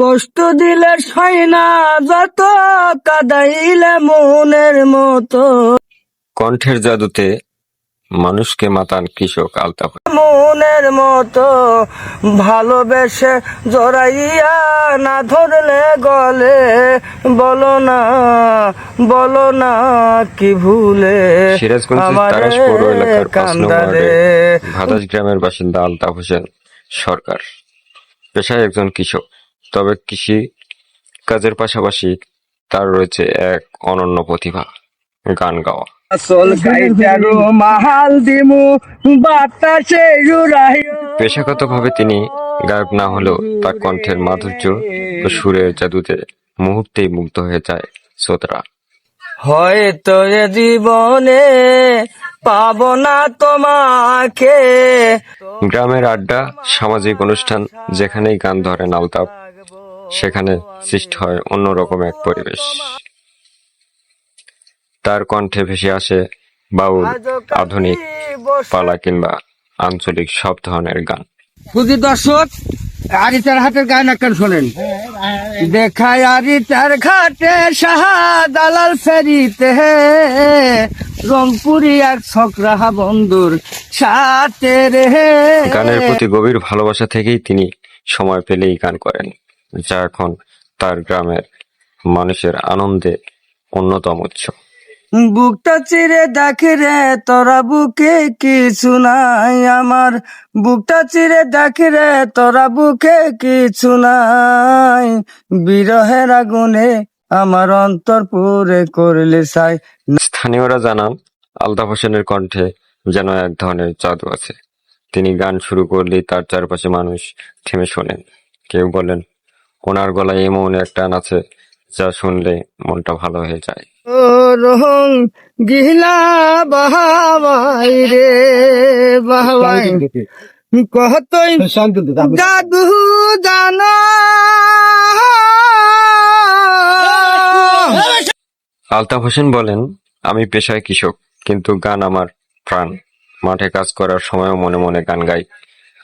কষ্ট দিলে সয় না যত, কাদাইলে মনের মতো। কণ্ঠের জাদুতে মানুষকে মাতান কৃষক আলতাফ। মনের মতো ভালোবেসে জড়াইয়া না ধরলে গলে, বলো না কি ভুলে সিরাজগঞ্জের তারাস পৌর এলাকার ৫ নং ওয়ার্ডের ভাদাস গ্রামের বাসিন্দা আলতাফ হোসেন সরকার পেশায় একজন কৃষক। তবে কৃষি কাজের পাশাপাশি তার রয়েছে এক অনন্য প্রতিভা, গান গাওয়া। পেশাগতভাবে তিনি গায়ক না হলেও তার কণ্ঠের মাধুর্য ও সুরের জাদুতে মুহূর্তেই মুগ্ধ হয়ে যায় শ্রোতারা। হয়তো এ জীবনে পাবো না তোমাকে। গ্রামের আড্ডা, সামাজিক অনুষ্ঠান, যেখানেই গান ধরেন আলতাফ, সেখানে সৃষ্টি হয় অন্যরকম এক পরিবেশ। তার কণ্ঠে ভেসে আসে বাউল, আধুনিক, পালা কিংবা আঞ্চলিক সব ধরনের গান। বুঝি দর্শক, আরিতার হাটের গান একখান শোনেন। দেখায় আরিতার ঘাটে সাহা দালাল ফেরিতে, রংপুরি এক ছকরা বন্ধুর সাথে রে। গানের প্রতি গভীর ভালোবাসা থেকেই তিনি সময় পেলেই গান করেন, যা এখন তার গ্রামের মানুষের আনন্দে অন্যতম উৎস। বুকটা চিরে দেখে রে তোরা বুকে কিছু নাই আমার, বুকটা চিরে দেখে রে তোরা বুকে কিছু নাই, বিরহের আগুনে আমার অন্তর পুরে করলে ছাই। স্থানীয়রা জানান, আলতাফ হোসেনের কণ্ঠে যেন এক ধরনের জাদু আছে। তিনি গান শুরু করলেই তার চারপাশে মানুষ থেমে শোনেন। কেউ বলেন, ওনার গলায় এমন এক টান আছে যা শুনলে মনটা ভালো হয়ে যায়। ও রং গিলা বাহাবাই রে বাহাবাই, কতই জাদু জানা। আলতাফ হোসেন বলেন, আমি পেশায় কৃষক, কিন্তু গান আমার প্রাণ। মাঠে কাজ করার সময়ও মনে মনে গান গাই।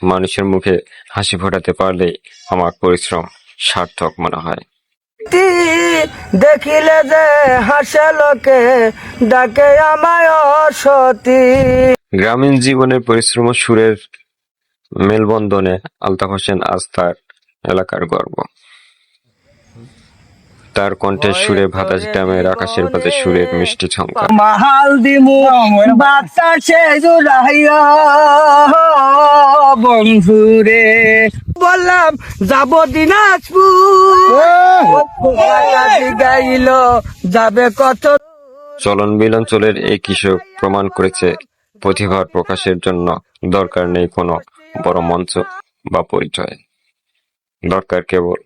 মানুষের মুখে হাসি ফোটাতে পারলেই আমার পরিশ্রম সার্থক মনে হয়। দেখিলে যে হাসে লোকে, ডাকে আমায় অসতী। গ্রামীণ জীবনের পরিশ্রম ও সুরের মেলবন্ধনে আলতাফ হোসেন আজ তার এলাকার গর্ব। তার কণ্ঠের সুরে ভাদাস গ্রামের আকাশের পাতে সুরের মিষ্টি ঝংকার। মাহাল দিমু বাতাসে জুড়াইয়া বন্ধুরে, বললাম যাব দিনাজপুর, গাইল যাবে কত। চলন বিলঞ্চলের এই কৃষক প্রমাণ করেছে, প্রতিভার প্রকাশের জন্য দরকার নেই কোনো বড় মঞ্চ বা পরিচয়, দরকার কেবল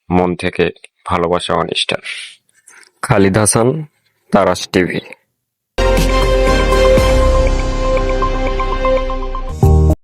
মন থেকে ভালোবাসা ও নিষ্ঠার। খালিদ হাসান, তারাস টিভি।